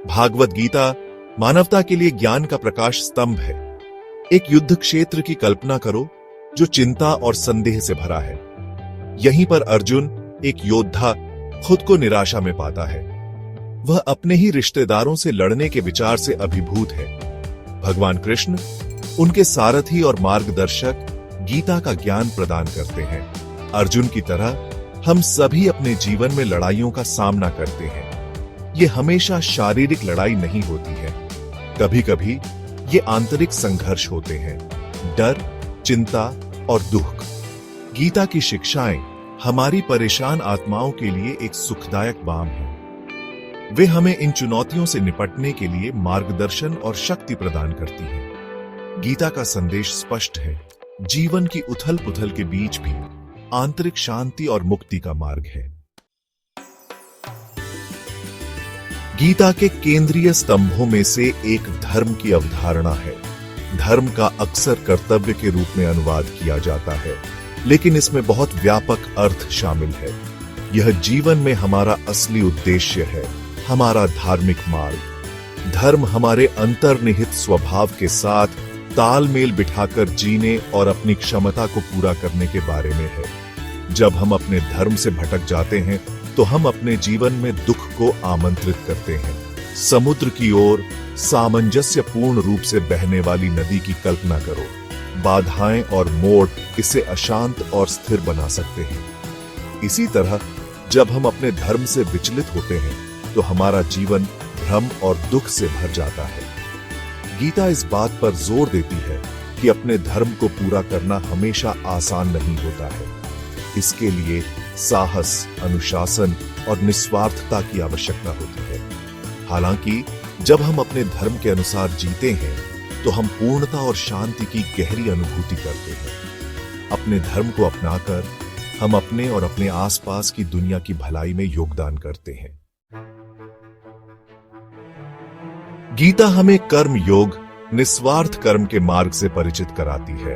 भागवत गीता मानवता के लिए ज्ञान का प्रकाश स्तंभ है। एक युद्ध क्षेत्र की कल्पना करो जो चिंता और संदेह से भरा है। यहीं पर अर्जुन, एक योद्धा, खुद को निराशा में पाता है। वह अपने ही रिश्तेदारों से लड़ने के विचार से अभिभूत है। भगवान कृष्ण उनके सारथी और मार्गदर्शक गीता का ज्ञान प्रदान करते हैं। अर्जुन की तरह हम सभी अपने जीवन में लड़ाइयों का सामना करते हैं। ये हमेशा शारीरिक लड़ाई नहीं होती है। कभी कभी ये आंतरिक संघर्ष होते हैं, डर, चिंता और दुख। गीता की शिक्षाएं हमारी परेशान आत्माओं के लिए एक सुखदायक बाम है। वे हमें इन चुनौतियों से निपटने के लिए मार्गदर्शन और शक्ति प्रदान करती हैं। गीता का संदेश स्पष्ट है, जीवन की उथल पुथल के बीच भी आंतरिक शांति और मुक्ति का मार्ग है। गीता के केंद्रीय स्तंभों में से एक धर्म की अवधारणा है। धर्म का अक्सर कर्तव्य के रूप में अनुवाद किया जाता है, लेकिन इसमें बहुत व्यापक अर्थ शामिल है। यह जीवन में हमारा असली उद्देश्य है, हमारा धार्मिक मार्ग। धर्म हमारे अंतर्निहित स्वभाव के साथ तालमेल बिठाकर जीने और अपनी क्षमता को पूरा करने के बारे में है। जब हम अपने धर्म से भटक जाते हैं तो हम अपने जीवन में दुख को आमंत्रित करते हैं। समुद्र की ओर सामंजस्यपूर्ण रूप से बहने वाली नदी की कल्पना करो। बाधाएं और मोड़ इसे अशांत और स्थिर बना सकते हैं। इसी तरह जब हम अपने धर्म से विचलित होते हैं तो हमारा जीवन भ्रम और दुख से भर जाता है। गीता इस बात पर जोर देती है कि अपने धर्म को पूरा करना हमेशा आसान नहीं होता है। इसके लिए साहस, अनुशासन और निस्वार्थता की आवश्यकता होती है। हालांकि जब हम अपने धर्म के अनुसार जीते हैं तो हम पूर्णता और शांति की गहरी अनुभूति करते हैं। अपने धर्म को अपनाकर हम अपने और अपने आसपास की दुनिया की भलाई में योगदान करते हैं। गीता हमें कर्म योग, निस्वार्थ कर्म के मार्ग से परिचित कराती है।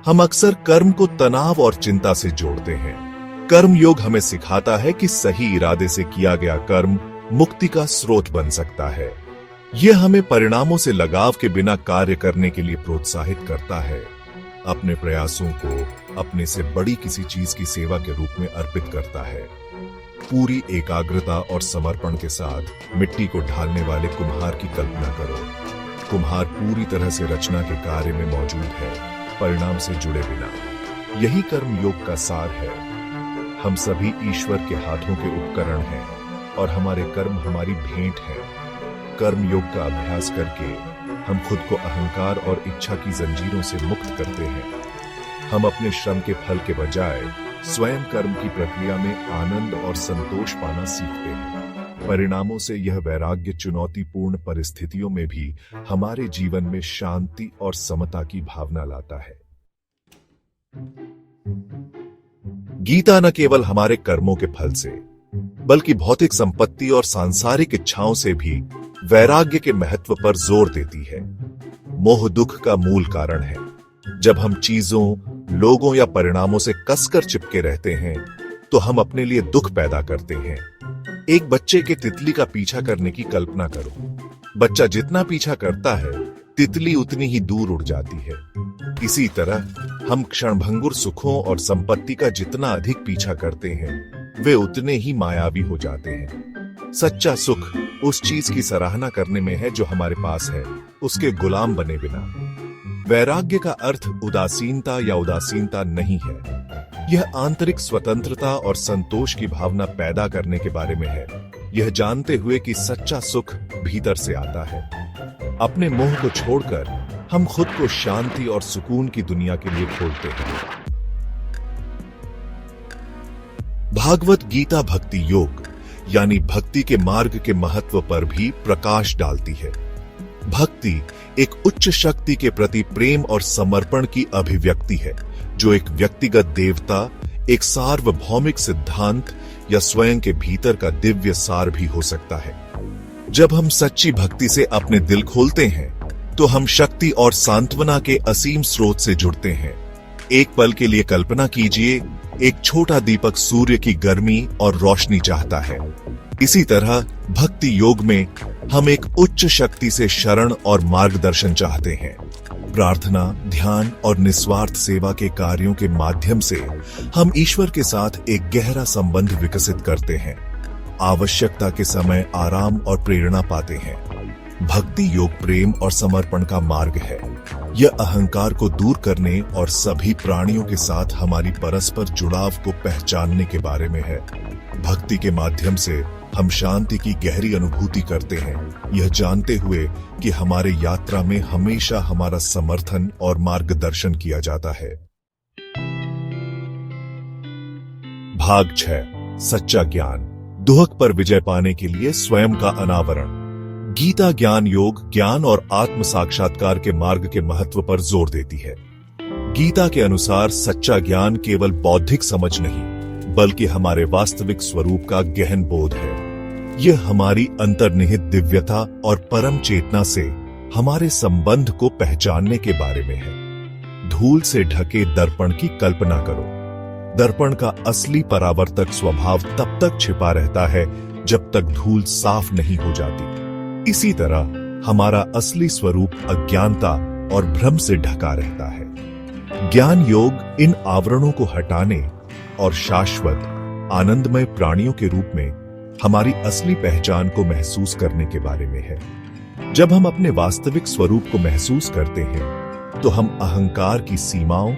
हम अक्सर कर्म को तनाव और चिंता से जोड़ते हैं। कर्म योग हमें सिखाता है कि सही इरादे से किया गया कर्म मुक्ति का स्रोत बन सकता है। यह हमें परिणामों से लगाव के बिना कार्य करने के लिए प्रोत्साहित करता है। अपने प्रयासों को अपने से बड़ी किसी चीज की सेवा के रूप में अर्पित करता है। पूरी एकाग्रता और समर्पण के साथ मिट्टी को ढालने वाले कुम्हार की कल्पना करो। कुम्हार पूरी तरह से रचना के कार्य में मौजूद है, परिणाम से जुड़े बिना। यही कर्म योग का सार है। हम सभी ईश्वर के हाथों के उपकरण हैं और हमारे कर्म हमारी भेंट है। कर्म योग का अभ्यास करके हम खुद को अहंकार और इच्छा की जंजीरों से मुक्त करते हैं। हम अपने श्रम के फल के बजाय स्वयं कर्म की प्रक्रिया में आनंद और संतोष पाना सीखते हैं। परिणामों से यह वैराग्य चुनौतीपूर्ण परिस्थितियों में भी हमारे जीवन में शांति और समता की भावना लाता है। गीता न केवल हमारे कर्मों के फल से, बल्कि भौतिक संपत्ति और सांसारिक इच्छाओं से भी वैराग्य के महत्व पर जोर देती है। मोह दुख का मूल कारण है। जब हम चीजों, लोगों या परिणामों से कसकर चिपके रहते हैं तो हम अपने लिए दुख पैदा करते हैं। एक बच्चे के तितली का पीछा करने की कल्पना करो। बच्चा जितना पीछा करता है, तितली उतनी ही दूर उड़ जाती है। इसी तरह हम क्षणभंगुर सुखों और संपत्ति का जितना अधिक पीछा करते हैं, वे उतने ही मायावी हो जाते हैं। सच्चा सुख उस चीज की सराहना करने में है जो हमारे पास है, उसके गुलाम बने बिना। वैराग्य का अर्थ उदासीनता या उदासीनता नहीं है। यह आंतरिक स्वतंत्रता और संतोष की भावना पैदा करने के बारे में है। यह जानते हुए कि सच्चा सुख भीतर से आता है। अपने मोह को छोड़कर हम खुद को शांति और सुकून की दुनिया के लिए खोलते हैं। भागवत गीता भक्ति योग यानी भक्ति के मार्ग के महत्व पर भी प्रकाश डालती है। भक्ति एक उच्च शक्ति के प्रति प्रेम और समर्पण की अभिव्यक्ति है, जो एक व्यक्तिगत देवता, एक सार्वभौमिक सिद्धांत या स्वयं के भीतर का दिव्य सार भी हो सकता है। जब हम सच्ची भक्ति से अपने दिल खोलते हैं तो हम शक्ति और सांत्वना के असीम स्रोत से जुड़ते हैं। एक पल के लिए कल्पना कीजिए, एक छोटा दीपक सूर्य की गर्मी और रोशनी चाहता है। इसी तरह भक्ति योग में हम एक उच्च शक्ति से शरण और मार्गदर्शन चाहते हैं। प्रार्थना, ध्यान और निस्वार्थ सेवा के कार्यों के माध्यम से हम ईश्वर के साथ एक गहरा संबंध विकसित करते हैं। आवश्यकता के समय आराम और प्रेरणा पाते हैं। भक्ति योग प्रेम और समर्पण का मार्ग है। यह अहंकार को दूर करने और सभी प्राणियों के साथ हमारी परस्पर जुड़ाव को पहचानने के बारे में है। भक्ति के माध्यम से हम शांति की गहरी अनुभूति करते हैं, यह जानते हुए कि हमारे यात्रा में हमेशा हमारा समर्थन और मार्गदर्शन किया जाता है। भाग 6, सच्चा ज्ञान। दुहक पर विजय पाने के लिए स्वयं का अनावरण। गीता ज्ञान योग, ज्ञान और आत्म साक्षात्कार के मार्ग के महत्व पर जोर देती है। गीता के अनुसार सच्चा ज्ञान केवल बौद्धिक समझ नहीं, बल्कि हमारे वास्तविक स्वरूप का गहन बोध है। यह हमारी अंतर्निहित दिव्यता और परम चेतना से हमारे संबंध को पहचानने के बारे में है। धूल से ढके दर्पण की कल्पना करो। दर्पण का असली परावर्तक स्वभाव तब तक छिपा रहता है जब तक धूल साफ नहीं हो जाती। इसी तरह हमारा असली स्वरूप अज्ञानता और भ्रम से ढका रहता है। ज्ञान योग इन आवरणों को हटाने और शाश्वत आनंदमय प्राणियों के रूप में हमारी असली पहचान को महसूस करने के बारे में है। जब हम अपने वास्तविक स्वरूप को महसूस करते हैं, तो हम अहंकार की सीमाओं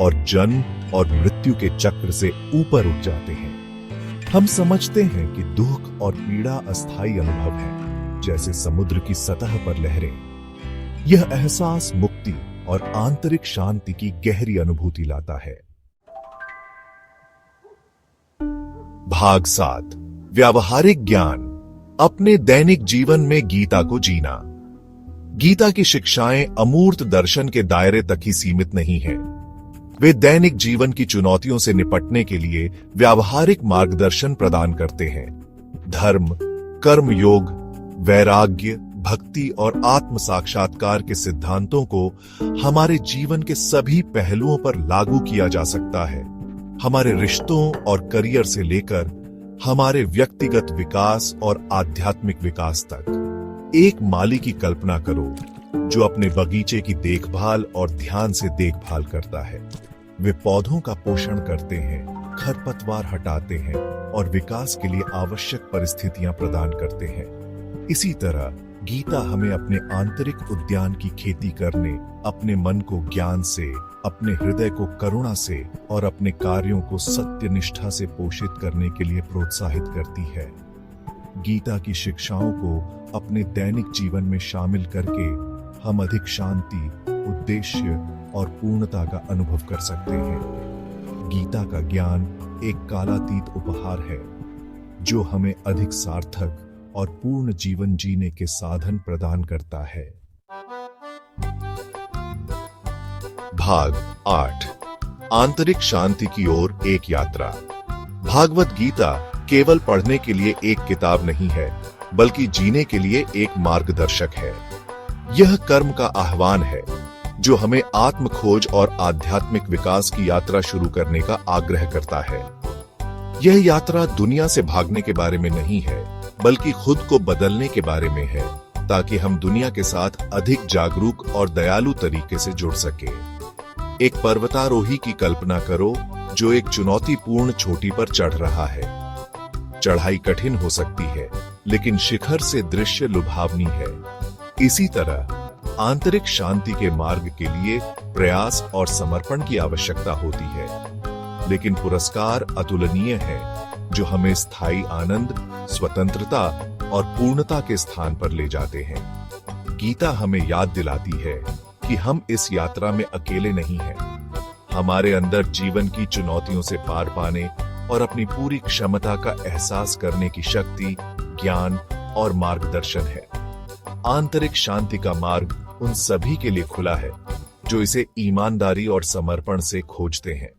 और जन्म और मृत्यु के चक्र से ऊपर उठ जाते हैं। हम समझते हैं कि दुख और पीड़ा अस्थायी अनुभव है, जैसे समुद्र की सतह पर लहरें। यह एहसास मुक्ति और आंतरिक शांति की गहरी अनुभूति लाता है। भाग 7, व्यावहारिक ज्ञान। अपने दैनिक जीवन में गीता को जीना। गीता की शिक्षाएं अमूर्त दर्शन के दायरे तक ही सीमित नहीं हैं। वे दैनिक जीवन की चुनौतियों से निपटने के लिए व्यावहारिक मार्गदर्शन प्रदान करते हैं। धर्म, कर्म योग, वैराग्य, भक्ति और आत्म साक्षात्कार के सिद्धांतों को हमारे जीवन के सभी पहलुओं पर लागू किया जा सकता है। हमारे रिश्तों और करियर से लेकर हमारे व्यक्तिगत विकास और आध्यात्मिक विकास तक। एक माली की कल्पना करो जो अपने बगीचे की देखभाल और ध्यान से देखभाल करता है। वे पौधों का पोषण करते हैं, खरपतवार हटाते हैं और विकास के लिए आवश्यक परिस्थितियां प्रदान करते हैं। इसी तरह गीता हमें अपने आंतरिक उद्यान की खेती करने, अपने मन को ज्ञान से, अपने हृदय को करुणा से और अपने कार्यों को सत्यनिष्ठा से पोषित करने के लिए प्रोत्साहित करती है। गीता की शिक्षाओं को अपने दैनिक जीवन में शामिल करके हम अधिक शांति, उद्देश्य और पूर्णता का अनुभव कर सकते हैं। गीता का ज्ञान एक कालातीत उपहार है जो हमें अधिक सार्थक और पूर्ण जीवन जीने के साधन प्रदान करता है। भाग 8, आंतरिक शांति की ओर एक यात्रा। भागवत गीता केवल पढ़ने के लिए एक किताब नहीं है, बल्कि जीने के लिए एक मार्गदर्शक है। यह कर्म का आह्वान है जो हमें आत्म खोज और आध्यात्मिक विकास की यात्रा शुरू करने का आग्रह करता है। यह यात्रा दुनिया से भागने के बारे में नहीं है, बल्कि खुद को बदलने के बारे में है, ताकि हम दुनिया के साथ अधिक जागरूक और दयालु तरीके से जुड़ सके। एक पर्वतारोही की कल्पना करो जो एक चुनौतीपूर्ण चोटी पर चढ़ रहा है। चढ़ाई कठिन हो सकती है, लेकिन शिखर से दृश्य लुभावनी है। इसी तरह आंतरिक शांति के मार्ग के लिए प्रयास और समर्पण की आवश्यकता होती है, लेकिन पुरस्कार अतुलनीय है जो हमें स्थायी आनंद, स्वतंत्रता और पूर्णता के स्थान पर ले जाते हैं। गीता हमें याद दिलाती है कि हम इस यात्रा में अकेले नहीं हैं। हमारे अंदर जीवन की चुनौतियों से पार पाने और अपनी पूरी क्षमता का एहसास करने की शक्ति, ज्ञान और मार्गदर्शन है। आंतरिक शांति का मार्ग उन सभी के लिए खुला है जो इसे ईमानदारी और समर्पण से खोजते हैं।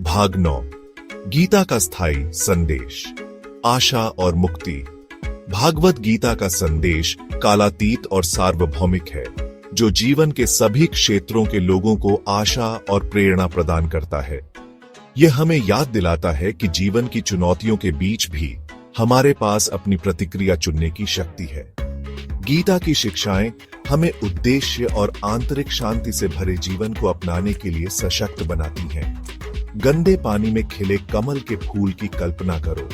भाग 9, गीता का स्थायी संदेश, आशा और मुक्ति। भागवत गीता का संदेश कालातीत और सार्वभौमिक है, जो जीवन के सभी क्षेत्रों के लोगों को आशा और प्रेरणा प्रदान करता है। यह हमें याद दिलाता है कि जीवन की चुनौतियों के बीच भी हमारे पास अपनी प्रतिक्रिया चुनने की शक्ति है। गीता की शिक्षाएं हमें उद्देश्य और आंतरिक शांति से भरे जीवन को अपनाने के लिए सशक्त बनाती हैं। गंदे पानी में खिले कमल के फूल की कल्पना करो।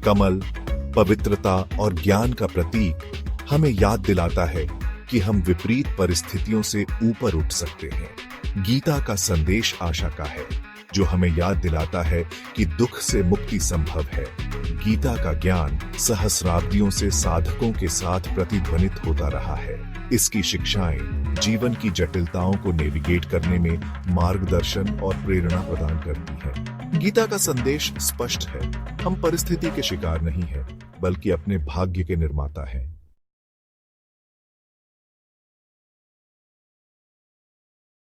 कमल पवित्रता और ज्ञान का प्रतीक हमें याद दिलाता है कि हम विपरीत परिस्थितियों से ऊपर उठ सकते हैं। गीता का संदेश आशा का है, जो हमें याद दिलाता है कि दुख से मुक्ति संभव है। गीता का ज्ञान सहस्राब्दियों से साधकों के साथ प्रतिध्वनित होता रहा है। इसकी शिक्षाएं जीवन की जटिलताओं को नेविगेट करने में मार्गदर्शन और प्रेरणा प्रदान करती हैं। गीता का संदेश स्पष्ट है, हम परिस्थिति के शिकार नहीं हैं, बल्कि अपने भाग्य के निर्माता हैं।